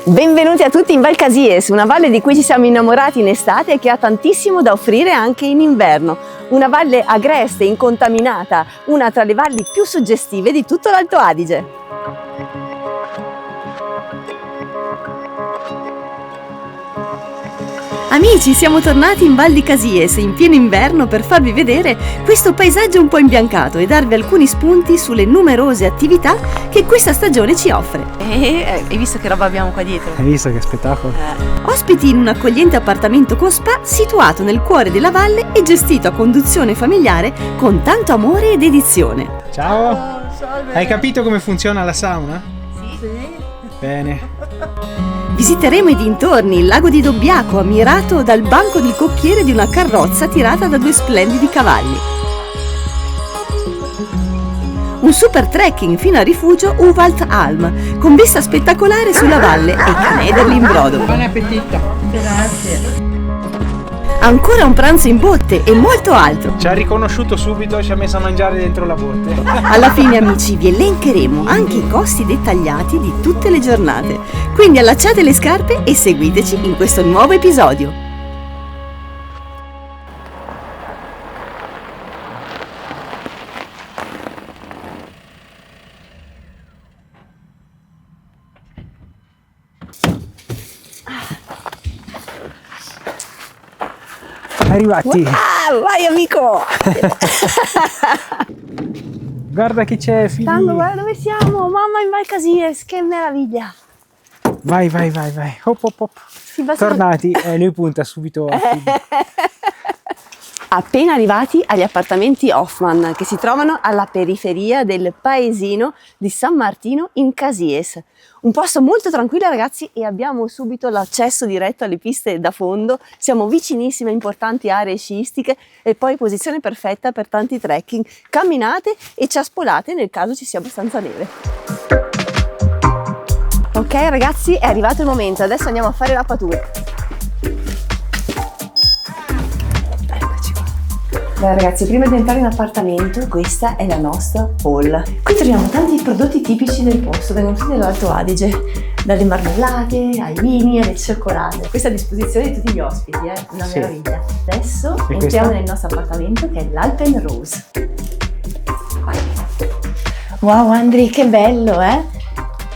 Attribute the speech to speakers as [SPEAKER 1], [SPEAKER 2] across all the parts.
[SPEAKER 1] Benvenuti a tutti in Val Casies, una valle di cui ci siamo innamorati in estate e che ha tantissimo da offrire anche in inverno. Una valle agreste, incontaminata, una tra le valli più suggestive di tutto l'Alto Adige. Amici, siamo tornati in Val di Casies in pieno inverno per farvi vedere questo paesaggio un po' imbiancato e darvi alcuni spunti sulle numerose attività che questa stagione ci offre. Hai visto che roba abbiamo qua dietro?
[SPEAKER 2] Hai visto che spettacolo?
[SPEAKER 1] Ospiti in un accogliente appartamento con spa situato nel cuore della valle e gestito a conduzione familiare con tanto amore ed dedizione.
[SPEAKER 2] Ciao! Hai capito come funziona la sauna?
[SPEAKER 1] Sì.
[SPEAKER 2] Bene.
[SPEAKER 1] Visiteremo i dintorni, il lago di Dobbiaco, ammirato dal banco del cocchiere di una carrozza tirata da due splendidi cavalli. Un super trekking fino al rifugio Uvalt Alm, con vista spettacolare sulla valle e canederli in brodo.
[SPEAKER 3] Buon appetito! Grazie!
[SPEAKER 1] Ancora un pranzo in botte e molto altro.
[SPEAKER 2] Ci ha riconosciuto subito e ci ha messo a mangiare dentro la botte.
[SPEAKER 1] Alla fine, amici, vi elencheremo anche i costi dettagliati di tutte le giornate. Quindi allacciate le scarpe e seguiteci in questo nuovo episodio.
[SPEAKER 2] Arrivati!
[SPEAKER 1] Ah, vai amico!
[SPEAKER 2] Guarda chi c'è, figli!
[SPEAKER 1] Tango, guarda dove siamo! Mamma in Val Casies, che meraviglia!
[SPEAKER 2] Vai! Hop hop hop!
[SPEAKER 1] Sì, basta...
[SPEAKER 2] Tornati, lui punta subito a figli.
[SPEAKER 1] Appena arrivati agli appartamenti Hoffman, che si trovano alla periferia del paesino di San Martino in Casies. Un posto molto tranquillo, ragazzi, e abbiamo subito l'accesso diretto alle piste da fondo. Siamo vicinissime a importanti aree sciistiche e poi posizione perfetta per tanti trekking, camminate e ciaspolate nel caso ci sia abbastanza neve. Ok ragazzi, è arrivato il momento, adesso andiamo a fare la tour. Beh, ragazzi, prima di entrare in appartamento, questa è la nostra hall. Qui troviamo tanti prodotti tipici del posto, vengono tutti dall'Alto Adige, dalle marmellate, ai vini, alle cioccolate. Questa è a disposizione di tutti gli ospiti, una
[SPEAKER 2] Sì.
[SPEAKER 1] meraviglia. Adesso
[SPEAKER 2] E
[SPEAKER 1] entriamo
[SPEAKER 2] questa?
[SPEAKER 1] nel nostro appartamento che è l'Alpen Rose. Vai. Wow, Andri, che bello,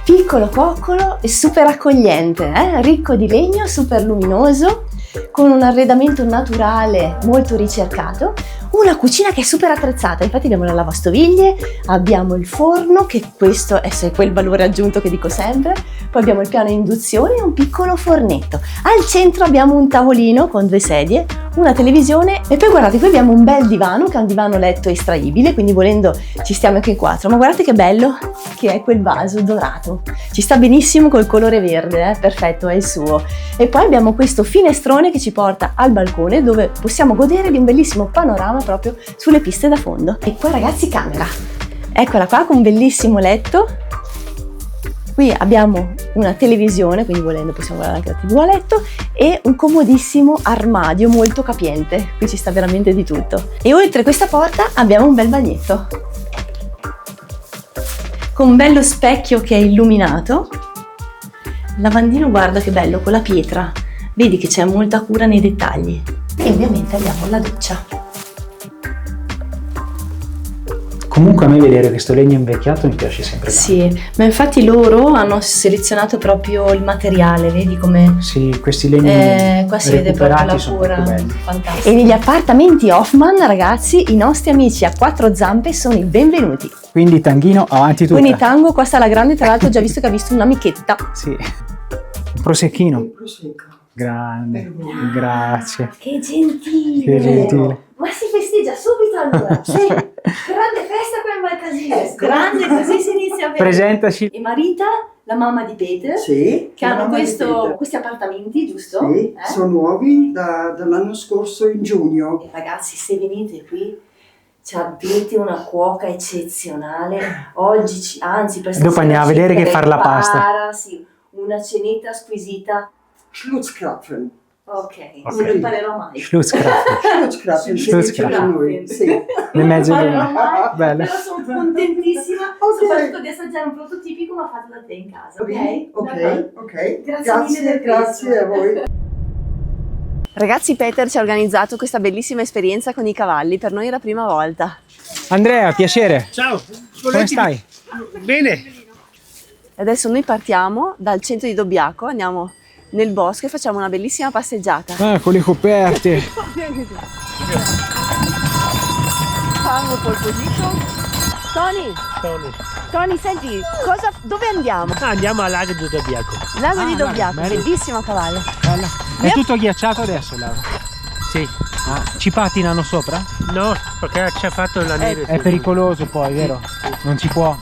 [SPEAKER 1] Piccolo, coccolo e super accogliente, ricco di legno, super luminoso, con un arredamento naturale molto ricercato, una cucina che è super attrezzata, infatti abbiamo le lavastoviglie, abbiamo il forno, che questo è quel valore aggiunto che dico sempre, poi abbiamo il piano a induzione e un piccolo fornetto. Al centro abbiamo un tavolino con due sedie, una televisione e poi guardate, qui abbiamo un bel divano che è un divano letto estraibile, quindi volendo ci stiamo anche in quattro, ma guardate che bello che è quel vaso dorato, ci sta benissimo col colore verde, perfetto, è il suo. E poi abbiamo questo finestrone che ci porta al balcone dove possiamo godere di un bellissimo panorama proprio sulle piste da fondo. E poi ragazzi, camera, eccola qua con un bellissimo letto. Qui abbiamo una televisione, quindi volendo possiamo guardare anche la TV a letto, e un comodissimo armadio molto capiente, qui ci sta veramente di tutto. E oltre questa porta abbiamo un bel bagnetto con un bello specchio che è illuminato. Lavandino, guarda che bello, con la pietra, vedi che c'è molta cura nei dettagli. E ovviamente abbiamo la doccia.
[SPEAKER 2] Comunque a me vedere questo legno invecchiato mi piace sempre tanto.
[SPEAKER 1] Sì, ma infatti loro hanno selezionato proprio il materiale, vedi come...
[SPEAKER 2] Sì, questi legni
[SPEAKER 1] qua si vede proprio la
[SPEAKER 2] sono
[SPEAKER 1] cura,
[SPEAKER 2] proprio belli.
[SPEAKER 1] fantastico. E negli appartamenti Hoffman, ragazzi, i nostri amici a quattro zampe sono i benvenuti.
[SPEAKER 2] Quindi Tanghino avanti tutta.
[SPEAKER 1] Quindi Tango, qua sta la grande, tra l'altro ho già visto che ha visto un'amichetta.
[SPEAKER 2] Sì. Un prosecchino. Grande, grazie.
[SPEAKER 1] Che gentile!
[SPEAKER 2] Che gentile.
[SPEAKER 1] Ma si festeggia subito allora! Sì. Grande festa qua in Val Casies, grande, così si inizia a vedere.
[SPEAKER 2] Presentaci.
[SPEAKER 1] E Marita, la mamma di Peter,
[SPEAKER 3] Sì,
[SPEAKER 1] che hanno
[SPEAKER 3] mamma di Peter.
[SPEAKER 1] questi appartamenti, giusto?
[SPEAKER 3] Sì, sono nuovi dall'anno scorso in giugno.
[SPEAKER 1] E ragazzi, se venite qui avete una cuoca eccezionale. Oggi, anzi, per
[SPEAKER 2] Dopo
[SPEAKER 1] stasera
[SPEAKER 2] andiamo a
[SPEAKER 1] ci
[SPEAKER 2] vedere che far la pasta.
[SPEAKER 1] prepara, sì, una cenetta squisita.
[SPEAKER 3] Schlutzkrapfen.
[SPEAKER 1] Ok, non lo imparerò mai.
[SPEAKER 2] Schlutzkraft.
[SPEAKER 3] Schlutzkraft, sì.
[SPEAKER 2] Nel mezzo di una. Bello.
[SPEAKER 1] Però sono contentissima, soprattutto di assaggiare un prodotto tipico ma fatto da te in casa, ok?
[SPEAKER 3] Ok.
[SPEAKER 1] Grazie mille per
[SPEAKER 3] Grazie a voi.
[SPEAKER 1] Ragazzi, Peter ci ha organizzato questa bellissima esperienza con i cavalli, per noi è la prima volta.
[SPEAKER 2] Andrea, piacere.
[SPEAKER 4] Ciao,
[SPEAKER 2] Come stai?
[SPEAKER 4] Bene.
[SPEAKER 1] Adesso noi partiamo dal centro di Dobbiaco, andiamo nel bosco e facciamo una bellissima passeggiata.
[SPEAKER 2] Ah, con le coperte.
[SPEAKER 1] Fango pole position. Tony, senti, dove andiamo?
[SPEAKER 4] Andiamo al lago di Dobbiaco.
[SPEAKER 1] Lago di Dobbiaco,
[SPEAKER 2] bello.
[SPEAKER 1] bellissimo cavallo.
[SPEAKER 2] Bella. È tutto ghiacciato adesso, Laura?
[SPEAKER 4] Sì.
[SPEAKER 2] Ci pattinano sopra?
[SPEAKER 4] No, perché ci ha fatto la neve.
[SPEAKER 2] È pericoloso poi, vero? Non si può.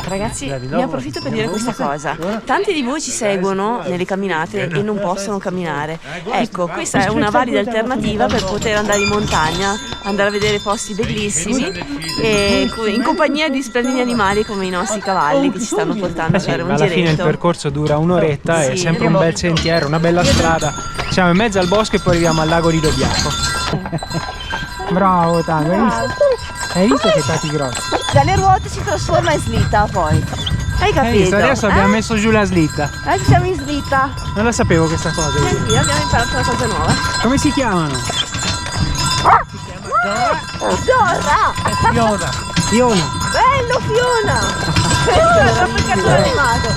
[SPEAKER 1] Ragazzi, ne approfitto per dire questa cosa. Tanti di voi ci seguono nelle camminate e non possono camminare. Ecco, questa è una valida alternativa per poter andare in montagna, andare a vedere posti bellissimi e in compagnia di splendidi animali come i nostri cavalli che ci stanno portando a fare un
[SPEAKER 2] Alla fine il
[SPEAKER 1] giretto.
[SPEAKER 2] percorso dura un'oretta, è
[SPEAKER 1] Sì.
[SPEAKER 2] sempre un bel sentiero, una bella strada. Siamo in mezzo al bosco e poi arriviamo al lago di Dobbiaco. Bravo Tango, hai visto che tati grossi?
[SPEAKER 1] Dalle ruote si trasforma in slitta poi. Hai capito?
[SPEAKER 2] Hai visto? Adesso abbiamo messo giù la slitta.
[SPEAKER 1] Siamo in slitta.
[SPEAKER 2] Non la sapevo questa cosa.
[SPEAKER 1] Senti, abbiamo imparato una cosa nuova.
[SPEAKER 2] Come si chiamano?
[SPEAKER 1] Dora!
[SPEAKER 2] Fiona.
[SPEAKER 1] Bello Fiona! Questo è proprio il cartone animato.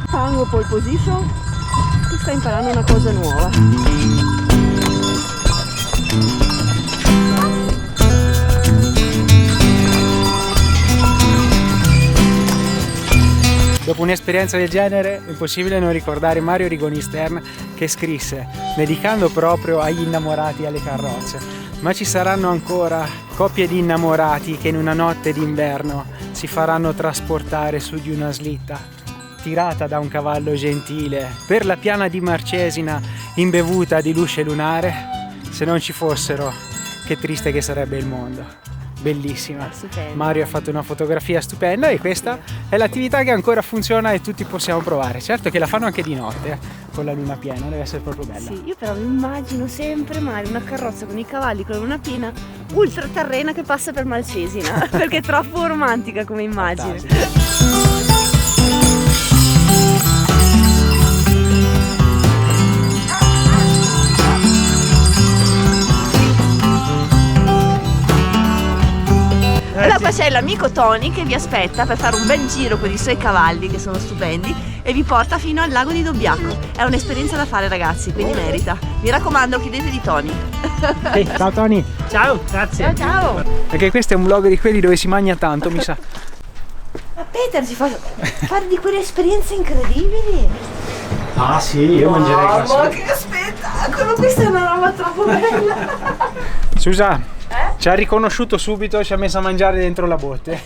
[SPEAKER 1] Fango pole position. Tu stai imparando una cosa nuova.
[SPEAKER 2] Dopo un'esperienza del genere è impossibile non ricordare Mario Rigoni Stern che scrisse dedicando proprio agli innamorati e alle carrozze. Ma ci saranno ancora coppie di innamorati che in una notte d'inverno si faranno trasportare su di una slitta tirata da un cavallo gentile per la piana di Marcesina imbevuta di luce lunare. Se non ci fossero, che triste che sarebbe il mondo. Bellissima.
[SPEAKER 1] Stupendo.
[SPEAKER 2] Mario ha fatto una fotografia stupenda e questa è l'attività che ancora funziona e tutti possiamo provare. Certo che la fanno anche di notte, con la luna piena, deve essere proprio bella.
[SPEAKER 1] Sì, io però mi immagino sempre Mario una carrozza con i cavalli con la luna piena ultra terrena che passa per Marcesina perché è troppo romantica come immagine. Allora qua c'è l'amico Tony che vi aspetta per fare un bel giro con i suoi cavalli che sono stupendi e vi porta fino al lago di Dobbiaco. È un'esperienza da fare ragazzi, quindi merita. Mi raccomando, chiedete di Tony.
[SPEAKER 2] Ciao Tony!
[SPEAKER 4] Ciao, grazie.
[SPEAKER 1] Ciao!
[SPEAKER 2] Perché questo è un vlog di quelli dove si mangia tanto, mi sa.
[SPEAKER 1] Ma Peter ci fa fare di quelle esperienze incredibili.
[SPEAKER 2] Ah sì, io mangerei
[SPEAKER 1] Ma che spettacolo, questa è una roba troppo bella.
[SPEAKER 2] Susa, ci ha riconosciuto subito e ci ha messo a mangiare dentro la botte.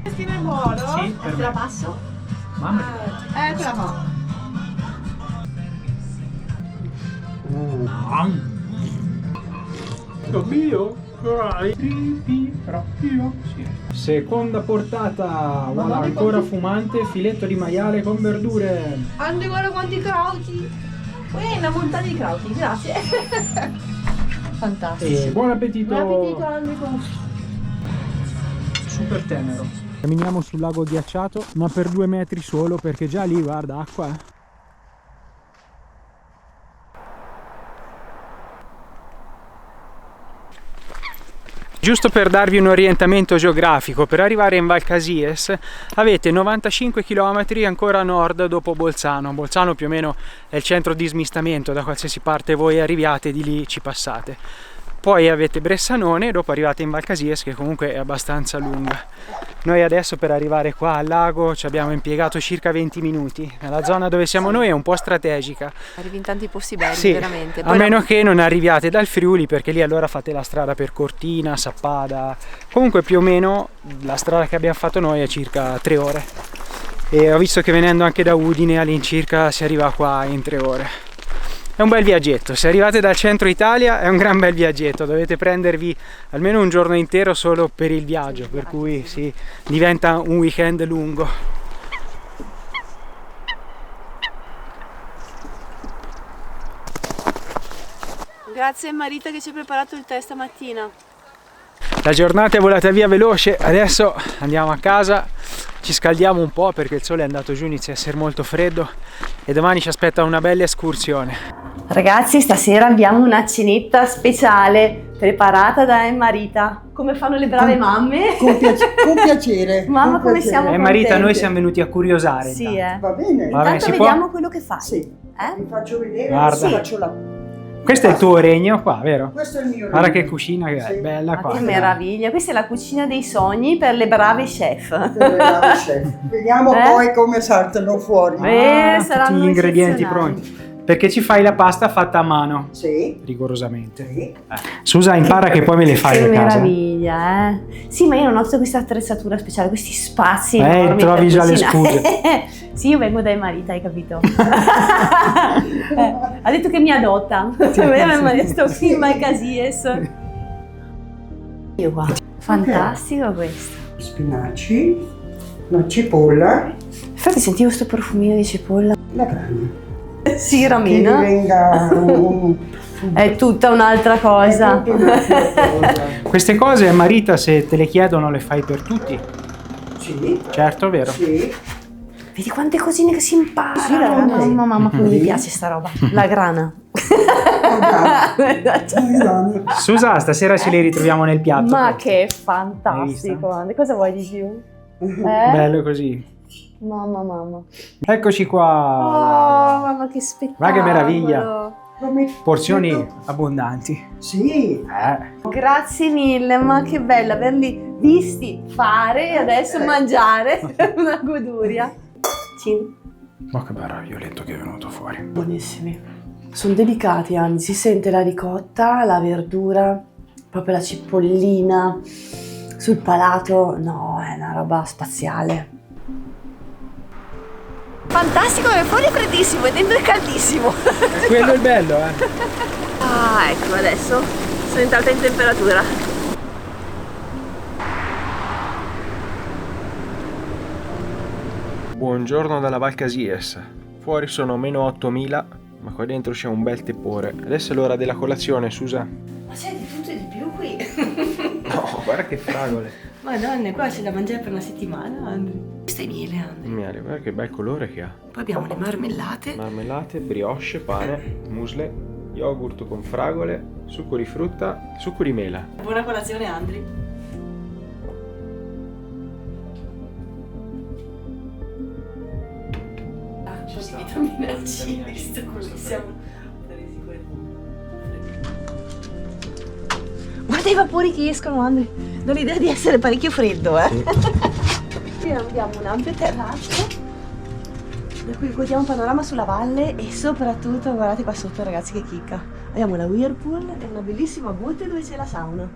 [SPEAKER 1] Questo è buono?
[SPEAKER 2] Sì, per
[SPEAKER 1] Te la
[SPEAKER 2] me.
[SPEAKER 1] passo?
[SPEAKER 2] Mamma mia.
[SPEAKER 1] Te la fa.
[SPEAKER 2] Seconda portata, voilà, ancora fumante, filetto di maiale con verdure.
[SPEAKER 1] Andi, guarda quanti crauti. Una montagna di crauti, grazie. Fantastico.
[SPEAKER 2] E buon appetito!
[SPEAKER 1] Buon appetito, Enrico.
[SPEAKER 2] Super tenero. Camminiamo sul lago ghiacciato, ma per 2 metri solo, perché già lì, guarda, acqua. Giusto per darvi un orientamento geografico, per arrivare in Val Casies avete 95 km ancora a nord dopo Bolzano. Bolzano più o meno è il centro di smistamento, da qualsiasi parte voi arriviate di lì ci passate. Poi avete Bressanone e dopo arrivate in Val Casies, che comunque è abbastanza lunga. Noi adesso per arrivare qua al lago ci abbiamo impiegato circa 20 minuti. La zona dove siamo noi è un po' strategica.
[SPEAKER 1] Arrivi in tanti posti belli,
[SPEAKER 2] Sì,
[SPEAKER 1] veramente.
[SPEAKER 2] a meno che non arriviate dal Friuli, perché lì allora fate la strada per Cortina, Sappada. Comunque più o meno la strada che abbiamo fatto noi è circa 3 ore. E ho visto che venendo anche da Udine all'incirca si arriva qua in 3 ore. È un bel viaggetto, se arrivate dal centro Italia è un gran bel viaggetto, dovete prendervi almeno un giorno intero solo per il viaggio, per cui sì, diventa un weekend lungo.
[SPEAKER 1] Grazie a Marita che ci ha preparato il tè stamattina.
[SPEAKER 2] La giornata è volata via veloce, adesso andiamo a casa, ci scaldiamo un po' perché il sole è andato giù, inizia a essere molto freddo e domani ci aspetta una bella escursione.
[SPEAKER 1] Ragazzi, stasera abbiamo una cenetta speciale preparata da Marita, come fanno le brave mamme.
[SPEAKER 3] Con piacere.
[SPEAKER 1] Mamma,
[SPEAKER 3] con
[SPEAKER 1] come
[SPEAKER 3] piacere.
[SPEAKER 1] siamo
[SPEAKER 2] Marita,
[SPEAKER 1] contente.
[SPEAKER 2] noi siamo venuti a curiosare.
[SPEAKER 1] Sì,
[SPEAKER 2] intanto.
[SPEAKER 3] Va bene.
[SPEAKER 2] Va bene,
[SPEAKER 1] Intanto
[SPEAKER 2] si
[SPEAKER 1] vediamo
[SPEAKER 2] può?
[SPEAKER 1] quello che fai.
[SPEAKER 3] Sì. Vi faccio vedere.
[SPEAKER 2] Guarda.
[SPEAKER 3] Adesso faccio la...
[SPEAKER 2] Questo è il tuo regno qua, vero?
[SPEAKER 3] Questo è il mio
[SPEAKER 2] Guarda
[SPEAKER 3] regno.
[SPEAKER 2] che cucina che è,
[SPEAKER 3] Sì.
[SPEAKER 2] bella
[SPEAKER 1] Ma
[SPEAKER 2] qua.
[SPEAKER 1] che meraviglia, questa è la cucina dei sogni per le brave chef.
[SPEAKER 3] Vediamo poi come saltano fuori.
[SPEAKER 2] Tutti
[SPEAKER 1] saranno
[SPEAKER 2] gli ingredienti
[SPEAKER 1] eccezionali.
[SPEAKER 2] pronti. Perché ci fai la pasta fatta a mano,
[SPEAKER 3] Sì.
[SPEAKER 2] rigorosamente.
[SPEAKER 3] Sì.
[SPEAKER 2] Susa, impara che poi me le fai
[SPEAKER 1] Che
[SPEAKER 2] a casa.
[SPEAKER 1] meraviglia, eh? Sì, ma io non ho tutta questa attrezzatura speciale, questi spazi enormi
[SPEAKER 2] trovi
[SPEAKER 1] per
[SPEAKER 2] già le
[SPEAKER 1] cucinare.
[SPEAKER 2] scuse.
[SPEAKER 1] Sì, io vengo dai mariti, hai capito? Ha detto che mi adotta. Sto qui in Malcasies. Io qua. Fantastico questo.
[SPEAKER 3] Spinaci, la cipolla,
[SPEAKER 1] Infatti sentivo questo profumino di cipolla.
[SPEAKER 3] la grana.
[SPEAKER 1] Sì,
[SPEAKER 3] Che
[SPEAKER 1] Ramina.
[SPEAKER 3] venga
[SPEAKER 1] È tutta un'altra cosa.
[SPEAKER 2] Queste cose, Marita, se te le chiedono, le fai per tutti?
[SPEAKER 3] Sì.
[SPEAKER 2] Certo, vero?
[SPEAKER 3] Sì.
[SPEAKER 1] Vedi quante cosine che si imparano.
[SPEAKER 3] Sì, ragazzi.
[SPEAKER 1] Mamma, come mi piace sta roba. La grana.
[SPEAKER 2] Susa, stasera ce le ritroviamo nel piatto.
[SPEAKER 1] Ma
[SPEAKER 2] poi.
[SPEAKER 1] che
[SPEAKER 2] Hai
[SPEAKER 1] fantastico,
[SPEAKER 2] visto?
[SPEAKER 1] Ande. Cosa vuoi di più?
[SPEAKER 2] Bello così.
[SPEAKER 1] Mamma.
[SPEAKER 2] Eccoci qua.
[SPEAKER 1] Oh, mamma che spettacolo.
[SPEAKER 2] Ma che meraviglia. Porzioni abbondanti.
[SPEAKER 3] Sì.
[SPEAKER 1] Grazie mille, ma che bello averli visti fare e adesso mangiare. Una goduria.
[SPEAKER 2] Ma che bello violetto che è venuto fuori.
[SPEAKER 1] Buonissimi. Sono delicati, anzi, si sente la ricotta, la verdura, proprio la cipollina sul palato. No, è una roba spaziale. Fantastico, è fuori è freddissimo e dentro è caldissimo.
[SPEAKER 2] E quello è il bello, eh.
[SPEAKER 1] Ah, ecco, adesso sono entrata in temperatura.
[SPEAKER 5] Buongiorno dalla Val Casies. Fuori sono meno 8000, ma qua dentro c'è un bel tepore. Adesso è l'ora della colazione, Susa.
[SPEAKER 1] Ma c'è di tutto e di più qui.
[SPEAKER 5] No, guarda che fragole.
[SPEAKER 1] Madonna, qua c'è da mangiare per una settimana, Andri. Questo è miele, Andri.
[SPEAKER 5] Miele, guarda che bel colore che ha.
[SPEAKER 1] Poi abbiamo le marmellate.
[SPEAKER 5] Marmellate, brioche, pane, musle, yogurt con fragole, succo di frutta, succo di mela.
[SPEAKER 1] Buona colazione, Andri. Vitamina C, visto come siamo presi Guarda i vapori che escono, Andri. Do l'idea di essere parecchio freddo, eh? Qui abbiamo un ampio terrazzo da cui guardiamo un panorama sulla valle e soprattutto guardate qua sotto, ragazzi, che chicca. Abbiamo la Whirlpool e una bellissima botte dove c'è la sauna.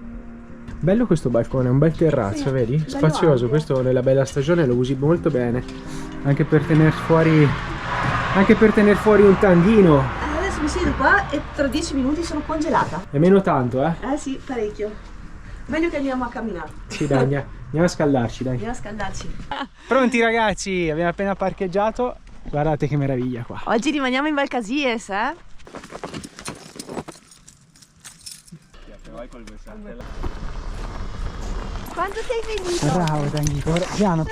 [SPEAKER 2] Bello questo balcone, un bel terrazzo,
[SPEAKER 1] Sì,
[SPEAKER 2] vedi?
[SPEAKER 1] bello
[SPEAKER 2] Spazioso,
[SPEAKER 1] ampio.
[SPEAKER 2] questo nella bella stagione lo usi molto bene. Anche per tener fuori un tandino.
[SPEAKER 1] Adesso mi siedo qua e tra 10 minuti sono congelata.
[SPEAKER 2] E meno tanto, eh?
[SPEAKER 1] Eh sì, parecchio. Meglio che andiamo a camminare.
[SPEAKER 2] Sì, dai, andiamo a scaldarci, dai.
[SPEAKER 1] Andiamo a scaldarci.
[SPEAKER 2] Pronti ragazzi, abbiamo appena parcheggiato. Guardate che meraviglia qua.
[SPEAKER 1] Oggi rimaniamo in Val Casies, eh? Quando sei venuto?
[SPEAKER 2] Bravo, Tanghito, piano.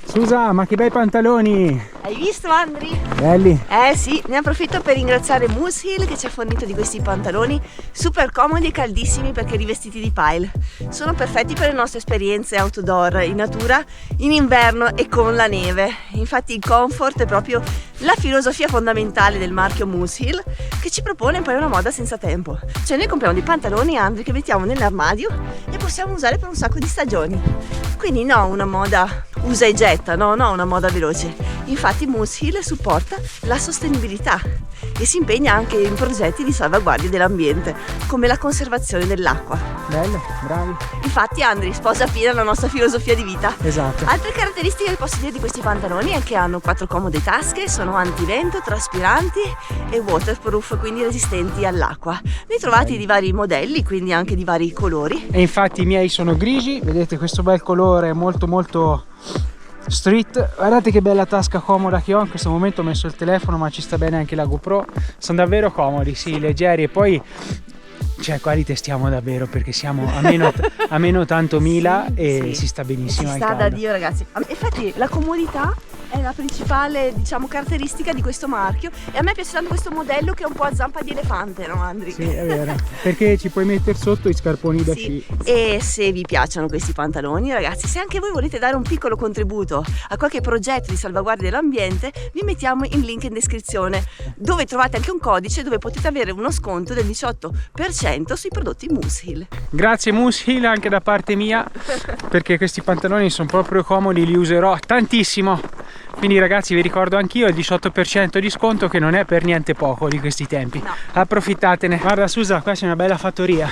[SPEAKER 2] Susa, ma che bei pantaloni!
[SPEAKER 1] Hai visto, Andri?
[SPEAKER 2] Belli!
[SPEAKER 1] Eh sì, ne approfitto per ringraziare Moose Hill che ci ha fornito di questi pantaloni super comodi e caldissimi perché rivestiti di pile. Sono perfetti per le nostre esperienze outdoor, in natura, in inverno e con la neve. Infatti il comfort è proprio la filosofia fondamentale del marchio Moose Hill che ci propone poi una moda senza tempo. Cioè noi compriamo dei pantaloni, Andri, che mettiamo nell'armadio e possiamo usare per un sacco di stagioni. Quindi no una moda usa e getta, no una moda veloce. Infatti Moose Hill supporta la sostenibilità e si impegna anche in progetti di salvaguardia dell'ambiente, come la conservazione dell'acqua.
[SPEAKER 2] Bello, bravi.
[SPEAKER 1] Infatti Andri sposa piena la nostra filosofia di vita.
[SPEAKER 2] Esatto.
[SPEAKER 1] Altre caratteristiche che posso dire di questi pantaloni è che hanno 4 comode tasche, sono antivento, traspiranti e waterproof, quindi resistenti all'acqua. Ne trovate di vari modelli, quindi anche di vari colori.
[SPEAKER 2] E infatti i miei sono grigi, vedete questo bel colore molto street. Guardate che bella tasca comoda che ho, in questo momento ho messo il telefono ma ci sta bene anche la GoPro. Sono davvero comodi, sì, leggeri, e poi cioè qua li testiamo davvero perché siamo a meno 80.000 e
[SPEAKER 1] sì,
[SPEAKER 2] si sta benissimo.
[SPEAKER 1] Si sta da Dio, ragazzi. Infatti la comodità è la principale, diciamo, caratteristica di questo marchio, e a me piace tanto questo modello che è un po' a zampa di elefante, no Andri?
[SPEAKER 2] Sì, è vero, perché ci puoi mettere sotto i scarponi da
[SPEAKER 1] sì.
[SPEAKER 2] sci.
[SPEAKER 1] E se vi piacciono questi pantaloni, ragazzi, se anche voi volete dare un piccolo contributo a qualche progetto di salvaguardia dell'ambiente, vi mettiamo il link in descrizione, dove trovate anche un codice dove potete avere uno sconto del 18% sui prodotti Moose Hill.
[SPEAKER 2] Grazie Moose Hill anche da parte mia, perché questi pantaloni sono proprio comodi, li userò tantissimo. Quindi ragazzi, vi ricordo anch'io il 18% di sconto, che non è per niente poco di questi tempi.
[SPEAKER 1] No.
[SPEAKER 2] Approfittatene. Guarda Susa, qua c'è una bella fattoria.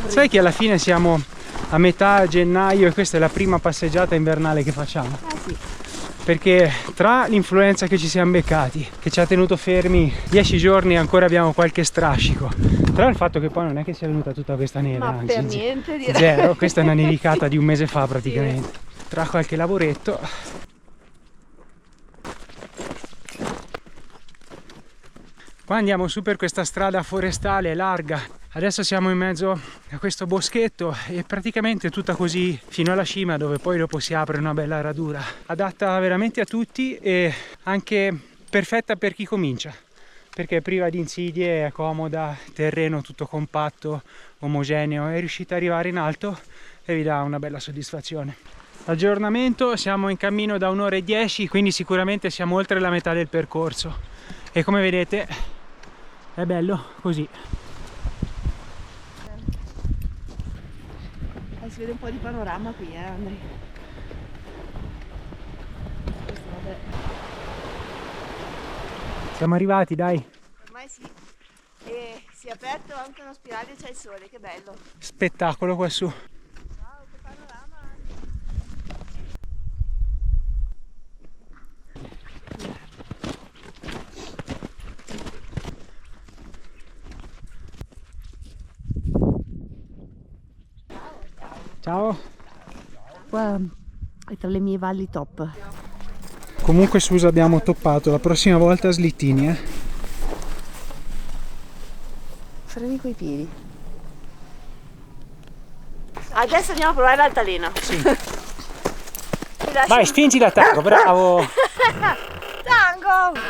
[SPEAKER 2] Sai che alla fine siamo a metà gennaio e questa è la prima passeggiata invernale che facciamo.
[SPEAKER 1] Sì.
[SPEAKER 2] Perché tra l'influenza che ci siamo beccati, che ci ha tenuto fermi 10 giorni e ancora abbiamo qualche strascico, tra il fatto che poi non è che sia venuta tutta questa neve,
[SPEAKER 1] Ma
[SPEAKER 2] anzi,
[SPEAKER 1] per niente, direi.
[SPEAKER 2] zero, questa è una nevicata di un mese fa praticamente. Sì. Tra qualche lavoretto. Qua andiamo su per questa strada forestale larga. Adesso siamo in mezzo a questo boschetto e praticamente tutta così fino alla cima, dove poi dopo si apre una bella radura. Adatta veramente a tutti e anche perfetta per chi comincia, perché è priva di insidie, è comoda, terreno tutto compatto, omogeneo, è riuscita ad arrivare in alto e vi dà una bella soddisfazione. Aggiornamento, siamo in cammino da 1 ora e 10, quindi sicuramente siamo oltre la metà del percorso e come vedete è bello così.
[SPEAKER 1] Si vede un po' di panorama qui, Andri.
[SPEAKER 2] Siamo arrivati, dai.
[SPEAKER 1] Ormai sì. E si è aperto anche uno spiraglio e c'è il sole, che bello.
[SPEAKER 2] Spettacolo qua su.
[SPEAKER 1] Wow, che panorama.
[SPEAKER 2] Ciao.
[SPEAKER 1] Qua è tra le mie valli top.
[SPEAKER 2] Comunque Susa, abbiamo toppato, la prossima volta a slittini,
[SPEAKER 1] Freni coi piedi. Adesso andiamo a provare l'altalena.
[SPEAKER 2] Sì. Vai, spingi da tango, bravo!
[SPEAKER 1] Tango!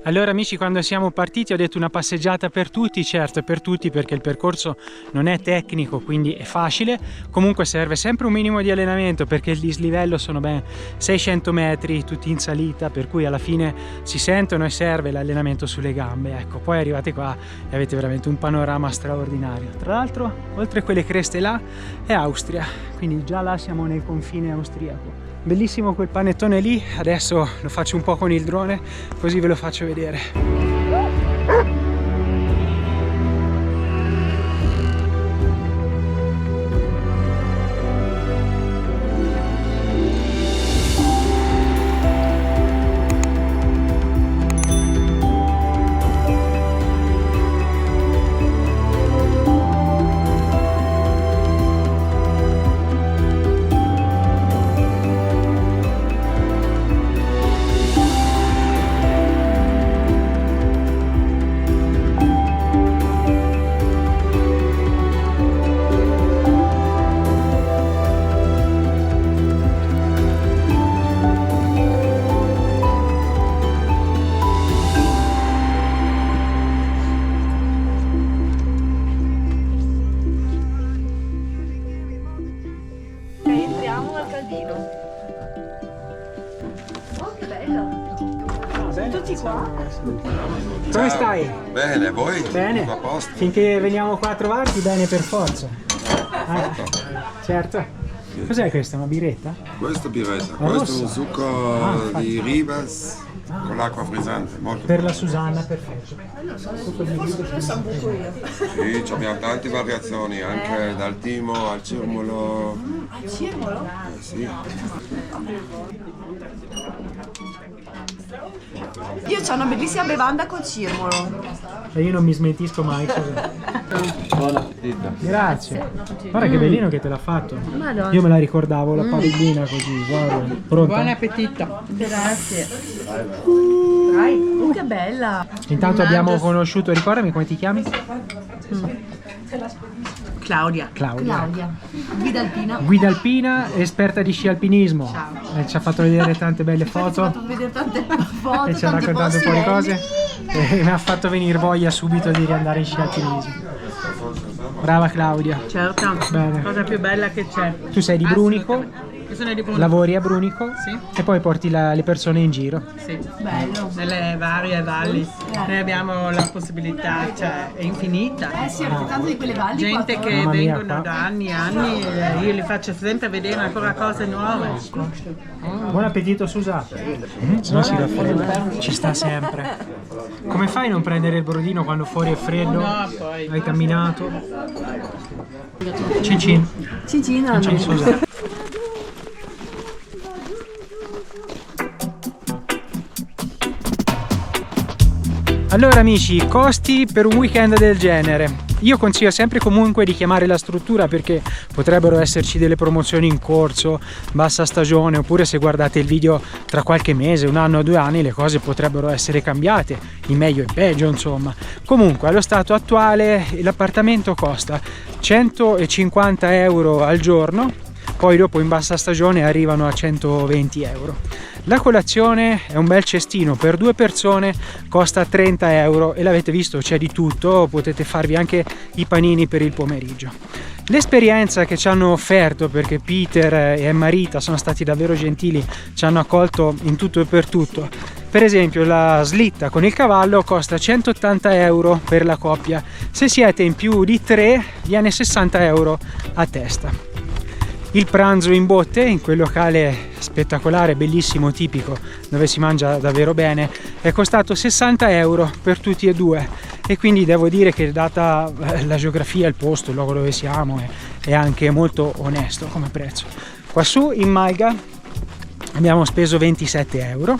[SPEAKER 2] Allora amici, quando siamo partiti ho detto una passeggiata per tutti, certo è per tutti perché il percorso non è tecnico, quindi è facile, comunque serve sempre un minimo di allenamento perché il dislivello sono ben 600 metri tutti in salita, per cui alla fine si sentono e serve l'allenamento sulle gambe. Ecco, poi arrivate qua e avete veramente un panorama straordinario. Tra l'altro, oltre quelle creste là è Austria, quindi già là siamo nel confine austriaco. Bellissimo quel panettone lì, adesso lo faccio un po' con il drone così ve lo faccio vedere.
[SPEAKER 1] Entriamo al caldino. Oh, che bello! Tutti qua?
[SPEAKER 2] Come stai?
[SPEAKER 6] Bene, voi?
[SPEAKER 2] Bene.
[SPEAKER 6] Tutto a posto?
[SPEAKER 2] Finché veniamo qua a trovarti, bene per forza. Certo. Cos'è questa? Una biretta?
[SPEAKER 6] Questo biretta,
[SPEAKER 2] Ah,
[SPEAKER 6] questo è un
[SPEAKER 2] rossa.
[SPEAKER 6] succo di Ribes con l'acqua frizzante, molto
[SPEAKER 2] Per la
[SPEAKER 6] buono.
[SPEAKER 2] Susanna, perfetto.
[SPEAKER 6] Sì, abbiamo tante variazioni, anche dal timo al cirmolo. Al cirmolo? Sì.
[SPEAKER 7] Io ho una bellissima bevanda col cirmolo.
[SPEAKER 2] E io non mi smentisco mai.
[SPEAKER 5] Buon appetito.
[SPEAKER 2] Grazie. Guarda che bellino che te l'ha fatto.
[SPEAKER 1] Madonna.
[SPEAKER 2] Io me la ricordavo, la pavellina così, guarda. Pronta?
[SPEAKER 7] Buon appetito.
[SPEAKER 1] Grazie. Che bella.
[SPEAKER 2] Intanto abbiamo conosciuto, ricordami come ti chiami?
[SPEAKER 7] Claudia.
[SPEAKER 2] Claudia.
[SPEAKER 7] Guida alpina.
[SPEAKER 2] Guida alpina, esperta di sci alpinismo. Ci ha fatto vedere tante belle foto
[SPEAKER 7] Vedere tante foto,
[SPEAKER 2] e ci ha
[SPEAKER 7] tanti
[SPEAKER 2] raccontato un
[SPEAKER 7] posti
[SPEAKER 2] po' di
[SPEAKER 7] belli.
[SPEAKER 2] cose e mi ha fatto venire voglia subito di riandare in sci alpinismo. Brava Claudia.
[SPEAKER 7] Certo.
[SPEAKER 2] Bene.
[SPEAKER 7] Cosa più bella che c'è.
[SPEAKER 2] Tu sei di Brunico,
[SPEAKER 7] Io sono di Brunico.
[SPEAKER 2] lavori a Brunico
[SPEAKER 7] Sì.
[SPEAKER 2] e poi porti le persone in giro.
[SPEAKER 7] Sì. Bello. Nelle varie valli. Noi abbiamo la possibilità, cioè è infinita.
[SPEAKER 1] Sì, avete tanto di quelle valli
[SPEAKER 7] Gente
[SPEAKER 1] qua.
[SPEAKER 7] che
[SPEAKER 2] Mamma mia,
[SPEAKER 7] vengono
[SPEAKER 2] qua.
[SPEAKER 7] da anni e anni e io li faccio sempre vedere ancora cose nuove.
[SPEAKER 2] Buon appetito Susa. Se no si raffredda. Ci sta sempre. Come fai a non prendere il brodino quando fuori è freddo?
[SPEAKER 7] No, poi.
[SPEAKER 2] Hai camminato? Cin cin.
[SPEAKER 1] Cicina.
[SPEAKER 2] Cin Susa. Allora amici, costi per un weekend del genere. Io consiglio sempre comunque di chiamare la struttura perché potrebbero esserci delle promozioni in corso, bassa stagione, oppure se guardate il video tra qualche mese, un anno o 2 anni, le cose potrebbero essere cambiate, in meglio e peggio insomma. Comunque allo stato attuale l'appartamento costa 150 euro al giorno, poi dopo in bassa stagione arrivano a 120 euro. La colazione è un bel cestino per 2 persone, costa 30 euro e l'avete visto, c'è di tutto, potete farvi anche i panini per il pomeriggio. L'esperienza che ci hanno offerto, perché Peter e Marita sono stati davvero gentili, ci hanno accolto in tutto e per tutto. Per esempio la slitta con il cavallo costa 180 euro per la coppia, se siete in più di 3 viene 60 euro a testa. Il pranzo in botte, in quel locale spettacolare, bellissimo, tipico, dove si mangia davvero bene, è costato 60 euro per tutti e due e quindi devo dire che data la geografia, il posto, il luogo dove siamo, è anche molto onesto come prezzo. Qua su in Malga abbiamo speso 27 euro,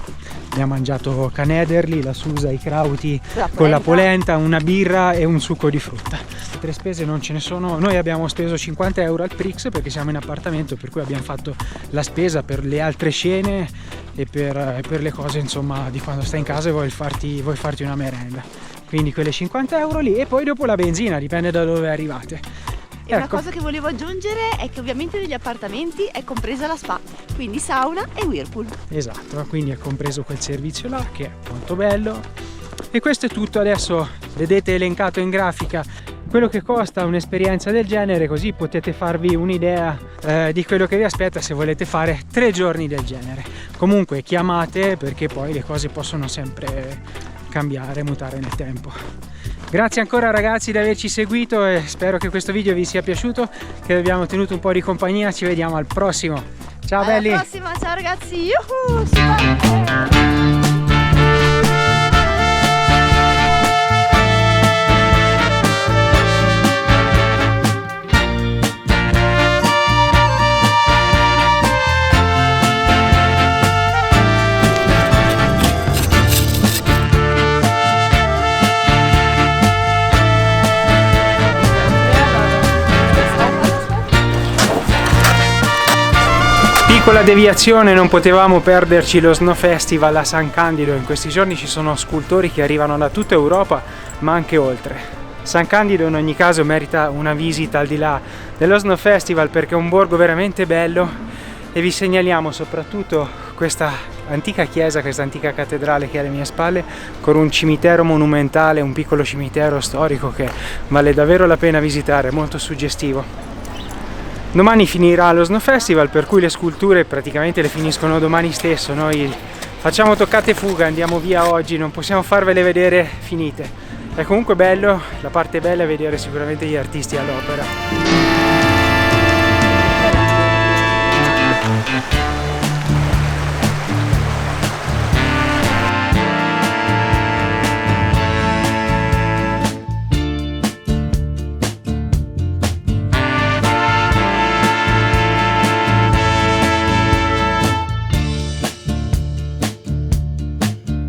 [SPEAKER 2] abbiamo mangiato canederli, la susa, i crauti con la polenta, una birra e un succo di frutta. Altre spese non ce ne sono, noi abbiamo speso 50 euro al Prix perché siamo in appartamento, per cui abbiamo fatto la spesa per le altre scene e per le cose insomma di quando stai in casa e vuoi farti una merenda. Quindi quelle 50 euro lì e poi dopo la benzina, dipende da dove arrivate.
[SPEAKER 8] E una cosa che volevo aggiungere è che ovviamente negli appartamenti è compresa la spa, quindi sauna e whirlpool.
[SPEAKER 2] Esatto, quindi è compreso quel servizio là che è molto bello. E questo è tutto, adesso vedete elencato in grafica quello che costa un'esperienza del genere, così potete farvi un'idea di quello che vi aspetta se volete fare 3 giorni del genere. Comunque chiamate perché poi le cose possono sempre cambiare, mutare nel tempo. Grazie ancora ragazzi di averci seguito e spero che questo video vi sia piaciuto, che vi abbiamo tenuto un po' di compagnia. Ci vediamo al prossimo. Ciao belli!
[SPEAKER 8] Alla prossima, ciao ragazzi! Yuhu, si parte!
[SPEAKER 2] Piccola deviazione, non potevamo perderci lo Snow Festival a San Candido. In questi giorni ci sono scultori che arrivano da tutta Europa ma anche oltre. San Candido in ogni caso merita una visita al di là dello Snow Festival perché è un borgo veramente bello e vi segnaliamo soprattutto questa antica chiesa, questa antica cattedrale che è alle mie spalle, con un cimitero monumentale, un piccolo cimitero storico che vale davvero la pena visitare, molto suggestivo. Domani finirà lo Snow Festival, per cui le sculture praticamente le finiscono domani stesso. Noi facciamo toccate e fuga, andiamo via oggi, non possiamo farvele vedere finite. È comunque bello, la parte bella è vedere sicuramente gli artisti all'opera.